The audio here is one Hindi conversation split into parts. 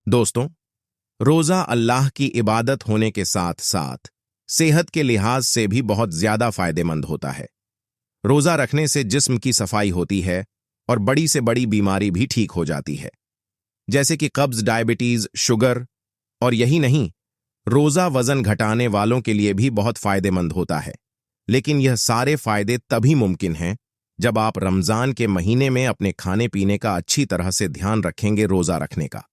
दोस्तों, रोजा अल्लाह की इबादत होने के साथ साथ सेहत के लिहाज से भी बहुत ज्यादा फायदेमंद होता है। रोजा रखने से जिस्म की सफाई होती है और बड़ी से बड़ी बीमारी भी ठीक हो जाती है, जैसे कि कब्ज, डायबिटीज, शुगर। और यही नहीं, रोजा वजन घटाने वालों के लिए भी बहुत फायदेमंद होता है। लेकिन यह सारे फायदे तभी मुमकिन हैं जब आप रमजान के महीने में अपने खाने पीने का अच्छी तरह से ध्यान रखेंगे। रोजा रखने का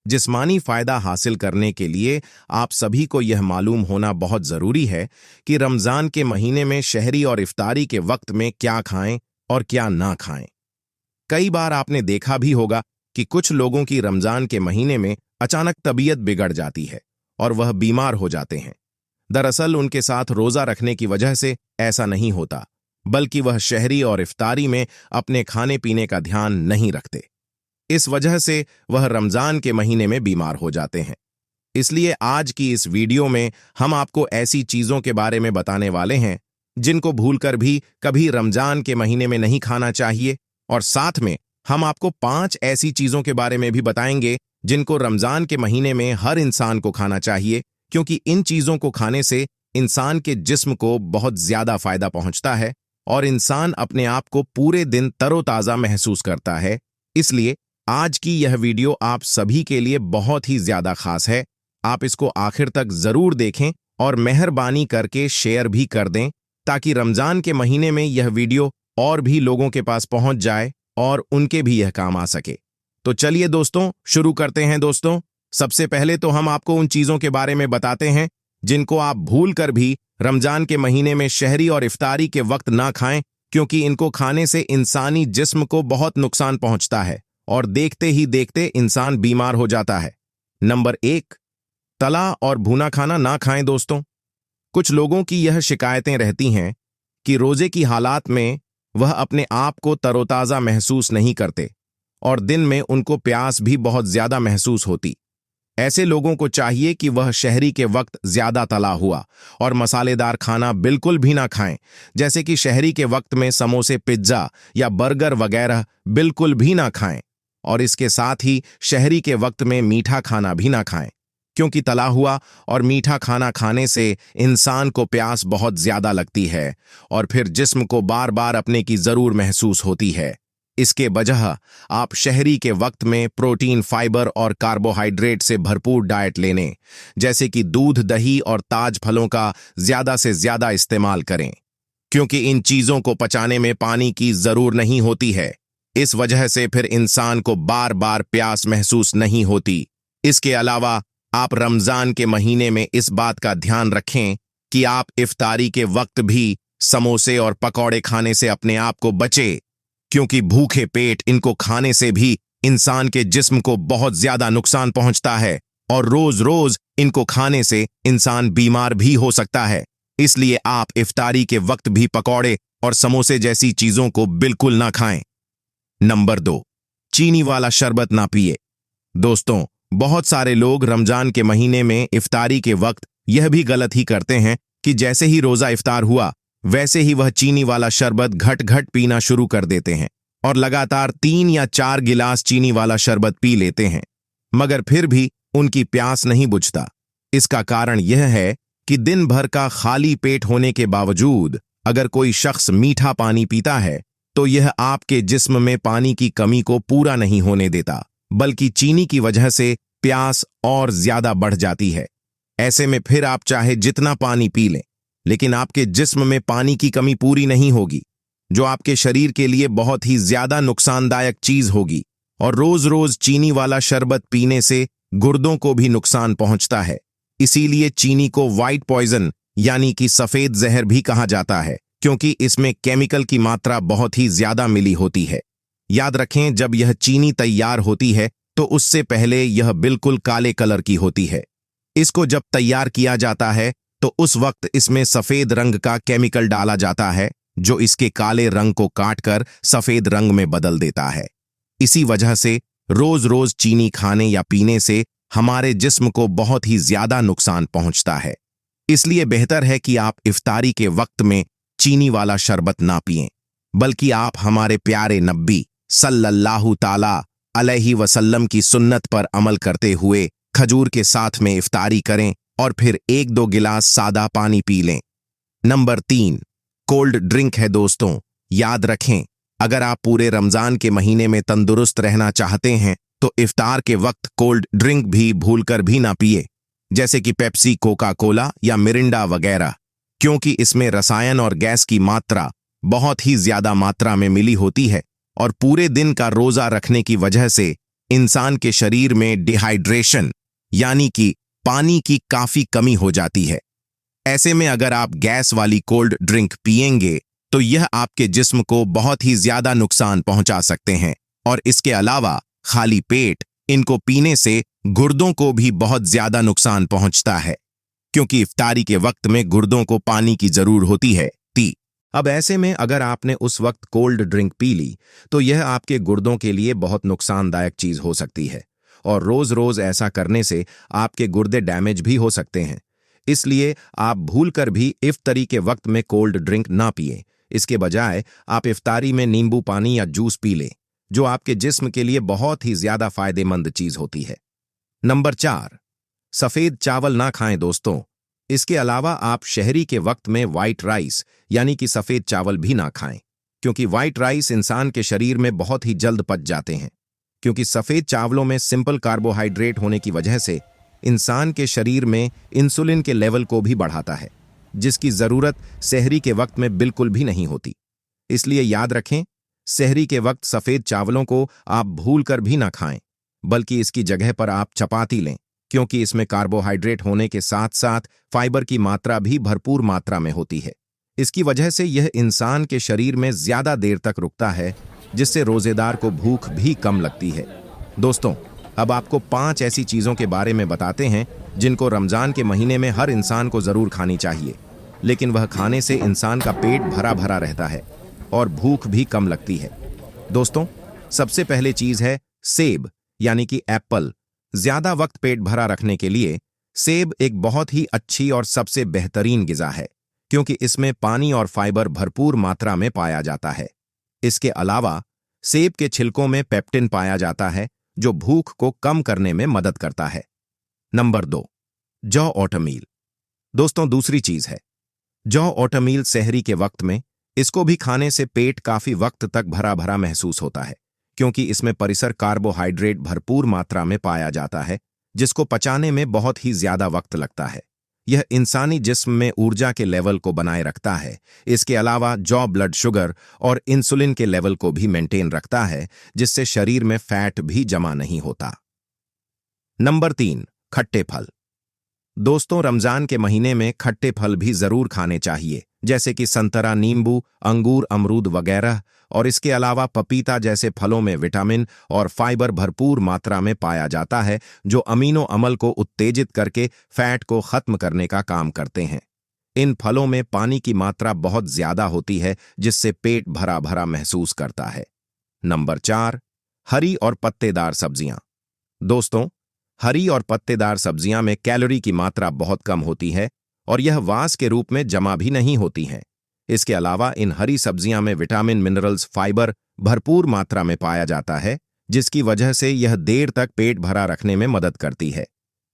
जिस्मानी फायदा हासिल करने के लिए आप सभी को यह मालूम होना बहुत जरूरी है कि रमजान के महीने में शहरी और इफ्तारी के वक्त में क्या खाएं और क्या ना खाएं। कई बार आपने देखा भी होगा कि कुछ लोगों की रमजान के महीने में अचानक तबीयत बिगड़ जाती है और वह बीमार हो जाते हैं। दरअसल उनके साथ रोजा रखने की वजह से ऐसा नहीं होता, बल्कि वह शहरी और इफ्तारी में अपने खाने पीने का ध्यान नहीं रखते। इस वजह से वह रमजान के महीने में बीमार हो जाते हैं। इसलिए आज की इस वीडियो में हम आपको ऐसी चीजों के बारे में बताने वाले हैं जिनको भूलकर भी कभी रमजान के महीने में नहीं खाना चाहिए, और साथ में हम आपको 5 ऐसी चीजों के बारे में भी बताएंगे जिनको रमजान के महीने में हर इंसान को खाना चाहिए, क्योंकि इन चीजों को खाने से इंसान के जिस्म को बहुत ज्यादा फायदा पहुंचता है और इंसान अपने आप को पूरे दिन तरोताजा महसूस करता है। इसलिए आज की यह वीडियो आप सभी के लिए बहुत ही ज्यादा खास है। आप इसको आखिर तक जरूर देखें और मेहरबानी करके शेयर भी कर दें, ताकि रमजान के महीने में यह वीडियो और भी लोगों के पास पहुंच जाए और उनके भी यह काम आ सके। तो चलिए दोस्तों, शुरू करते हैं। दोस्तों, सबसे पहले तो हम आपको उन चीजों के बारे में बताते हैं जिनको आप भूल कर भी रमजान के महीने में शहरी और इफ्तारी के वक्त ना खाएं, क्योंकि इनको खाने से इंसानी जिस्म को बहुत नुकसान पहुंचता है और देखते ही देखते इंसान बीमार हो जाता है। नंबर 1, तला और भुना खाना ना खाएं। दोस्तों, कुछ लोगों की यह शिकायतें रहती हैं कि रोजे की हालात में वह अपने आप को तरोताजा महसूस नहीं करते और दिन में उनको प्यास भी बहुत ज्यादा महसूस होती। ऐसे लोगों को चाहिए कि वह शहरी के वक्त ज्यादा तला हुआ और मसालेदार खाना बिल्कुल भी ना खाएं, जैसे कि शहरी के वक्त में समोसे, पिज्जा या बर्गर वगैरह बिल्कुल भी ना खाएं। और इसके साथ ही शहरी के वक्त में मीठा खाना भी ना खाएं, क्योंकि तला हुआ और मीठा खाना खाने से इंसान को प्यास बहुत ज्यादा लगती है और फिर जिस्म को बार बार अपने की जरूर महसूस होती है। इसके बजाय आप शहरी के वक्त में प्रोटीन, फाइबर और कार्बोहाइड्रेट से भरपूर डाइट लेने, जैसे कि दूध, दही और ताज फलों का ज्यादा से ज्यादा इस्तेमाल करें, क्योंकि इन चीजों को पचाने में पानी की जरूर नहीं होती है। इस वजह से फिर इंसान को बार बार प्यास महसूस नहीं होती। इसके अलावा आप रमजान के महीने में इस बात का ध्यान रखें कि आप इफ्तारी के वक्त भी समोसे और पकौड़े खाने से अपने आप को बचे, क्योंकि भूखे पेट इनको खाने से भी इंसान के जिस्म को बहुत ज्यादा नुकसान पहुंचता है और रोज रोज इनको खाने से इंसान बीमार भी हो सकता है। इसलिए आप इफ्तारी के वक्त भी पकौड़े और समोसे जैसी चीजों को बिल्कुल ना खाएं। नंबर 2, चीनी वाला शरबत ना पिए। दोस्तों, बहुत सारे लोग रमजान के महीने में इफ्तारी के वक्त यह भी गलत ही करते हैं कि जैसे ही रोजा इफ्तार हुआ वैसे ही वह चीनी वाला शरबत घट घट पीना शुरू कर देते हैं और लगातार 3 या 4 गिलास चीनी वाला शरबत पी लेते हैं, मगर फिर भी उनकी प्यास नहीं बुझता। इसका कारण यह है कि दिन भर का खाली पेट होने के बावजूद अगर कोई शख्स मीठा पानी पीता है तो यह आपके जिस्म में पानी की कमी को पूरा नहीं होने देता, बल्कि चीनी की वजह से प्यास और ज्यादा बढ़ जाती है। ऐसे में फिर आप चाहे जितना पानी पी लें, लेकिन आपके जिस्म में पानी की कमी पूरी नहीं होगी, जो आपके शरीर के लिए बहुत ही ज्यादा नुकसानदायक चीज होगी। और रोज रोज चीनी वाला शरबत पीने से गुर्दों को भी नुकसान पहुंचता है। इसीलिए चीनी को व्हाइट पॉइजन यानी कि सफेद जहर भी कहा जाता है, क्योंकि इसमें केमिकल की मात्रा बहुत ही ज्यादा मिली होती है। याद रखें, जब यह चीनी तैयार होती है तो उससे पहले यह बिल्कुल काले कलर की होती है। इसको जब तैयार किया जाता है तो उस वक्त इसमें सफेद रंग का केमिकल डाला जाता है, जो इसके काले रंग को काटकर सफेद रंग में बदल देता है। इसी वजह से रोज रोज चीनी खाने या पीने से हमारे जिस्म को बहुत ही ज्यादा नुकसान पहुंचता है। इसलिए बेहतर है कि आप इफ्तारी के वक्त में चीनी वाला शरबत ना पिएं, बल्कि आप हमारे प्यारे नबी सल्लल्लाहु ताला अलैहि वसल्लम की सुन्नत पर अमल करते हुए खजूर के साथ में इफ्तारी करें और फिर 1-2 गिलास सादा पानी पी लें। नंबर 3, कोल्ड ड्रिंक है दोस्तों। याद रखें, अगर आप पूरे रमजान के महीने में तंदुरुस्त रहना चाहते हैं तो इफ्तार के वक्त कोल्ड ड्रिंक भी भूलकर भी ना पिए, जैसे कि पेप्सी, कोका कोला या मिरिंडा वगैरह, क्योंकि इसमें रसायन और गैस की मात्रा बहुत ही ज्यादा मात्रा में मिली होती है और पूरे दिन का रोजा रखने की वजह से इंसान के शरीर में डिहाइड्रेशन यानी कि पानी की काफी कमी हो जाती है। ऐसे में अगर आप गैस वाली कोल्ड ड्रिंक पिएंगे तो यह आपके जिस्म को बहुत ही ज्यादा नुकसान पहुंचा सकते हैं और इसके अलावा खाली पेट इनको पीने से गुर्दों को भी बहुत ज्यादा नुकसान पहुंचता है, क्योंकि इफ्तारी के वक्त में गुर्दों को पानी की जरूर होती है। अब ऐसे में अगर आपने उस वक्त कोल्ड ड्रिंक पी ली तो यह आपके गुर्दों के लिए बहुत नुकसानदायक चीज हो सकती है और रोज रोज ऐसा करने से आपके गुर्दे डैमेज भी हो सकते हैं। इसलिए आप भूलकर भी इफ्तारी के वक्त में कोल्ड ड्रिंक ना पिए। इसके बजाय आप इफ्तारी में नींबू पानी या जूस पी लें, जो आपके जिस्म के लिए बहुत ही ज्यादा फायदेमंद चीज होती है। नंबर 4, सफेद चावल ना खाएं दोस्तों। इसके अलावा आप शहरी के वक्त में व्हाइट राइस यानी कि सफेद चावल भी ना खाएं, क्योंकि व्हाइट राइस इंसान के शरीर में बहुत ही जल्द पच जाते हैं, क्योंकि सफेद चावलों में सिंपल कार्बोहाइड्रेट होने की वजह से इंसान के शरीर में इंसुलिन के लेवल को भी बढ़ाता है, जिसकी जरूरत सहरी के वक्त में बिल्कुल भी नहीं होती। इसलिए याद रखें, सहरी के वक्त सफेद चावलों को आप भूलकर भी ना खाएं, बल्कि इसकी जगह पर आप चपाती लें, क्योंकि इसमें कार्बोहाइड्रेट होने के साथ साथ फाइबर की मात्रा भी भरपूर मात्रा में होती है। इसकी वजह से यह इंसान के शरीर में ज्यादा देर तक रुकता है, जिससे रोजेदार को भूख भी कम लगती है। दोस्तों, अब आपको 5 ऐसी चीजों के बारे में बताते हैं जिनको रमजान के महीने में हर इंसान को जरूर खानी चाहिए, लेकिन वह खाने से इंसान का पेट भरा भरा रहता है और भूख भी कम लगती है। दोस्तों, सबसे पहले चीज है सेब यानी कि एप्पल। ज्यादा वक्त पेट भरा रखने के लिए सेब एक बहुत ही अच्छी और सबसे बेहतरीन गिजा है, क्योंकि इसमें पानी और फाइबर भरपूर मात्रा में पाया जाता है। इसके अलावा सेब के छिलकों में पेप्टिन पाया जाता है, जो भूख को कम करने में मदद करता है। नंबर 2, जौ ओटमील। दोस्तों, दूसरी चीज है जौ ओटमील। सहरी के वक्त में इसको भी खाने से पेट काफी वक्त तक भरा भरा महसूस होता है, क्योंकि इसमें परिसर कार्बोहाइड्रेट भरपूर मात्रा में पाया जाता है, जिसको पचाने में बहुत ही ज्यादा वक्त लगता है। यह इंसानी जिस्म में ऊर्जा के लेवल को बनाए रखता है। इसके अलावा जौ ब्लड शुगर और इंसुलिन के लेवल को भी मेंटेन रखता है, जिससे शरीर में फैट भी जमा नहीं होता। नंबर 3, खट्टे फल। दोस्तों, रमजान के महीने में खट्टे फल भी जरूर खाने चाहिए, जैसे कि संतरा, नींबू, अंगूर, अमरूद वगैरह, और इसके अलावा पपीता जैसे फलों में विटामिन और फाइबर भरपूर मात्रा में पाया जाता है, जो अमीनो अम्ल को उत्तेजित करके फैट को खत्म करने का काम करते हैं। इन फलों में पानी की मात्रा बहुत ज्यादा होती है, जिससे पेट भरा भरा महसूस करता है। नंबर 4, हरी और पत्तेदार सब्जियां। दोस्तों, हरी और पत्तेदार सब्जियां में कैलोरी की मात्रा बहुत कम होती है और यह वास के रूप में जमा भी नहीं होती हैं। इसके अलावा इन हरी सब्जियां में विटामिन, मिनरल्स, फाइबर भरपूर मात्रा में पाया जाता है, जिसकी वजह से यह देर तक पेट भरा रखने में मदद करती है।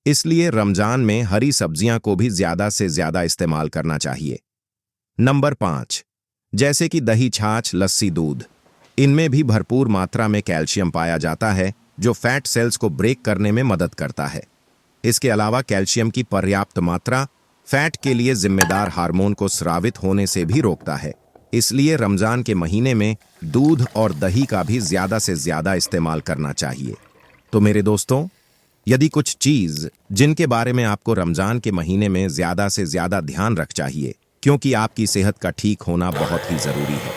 इसलिए रमजान में हरी सब्जियां को भी ज्यादा से ज्यादा इस्तेमाल करना चाहिए। नंबर 5, जैसे कि दही, छाछ, लस्सी, दूध। इनमें भी भरपूर मात्रा में कैल्शियम पाया जाता है, जो फैट सेल्स को ब्रेक करने में मदद करता है। इसके अलावा कैल्शियम की पर्याप्त मात्रा फैट के लिए जिम्मेदार हार्मोन को स्रावित होने से भी रोकता है। इसलिए रमजान के महीने में दूध और दही का भी ज्यादा से ज्यादा इस्तेमाल करना चाहिए। तो मेरे दोस्तों, यदि कुछ चीज जिनके बारे में आपको रमजान के महीने में ज्यादा से ज्यादा ध्यान रख चाहिए, क्योंकि आपकी सेहत का ठीक होना बहुत ही जरूरी है।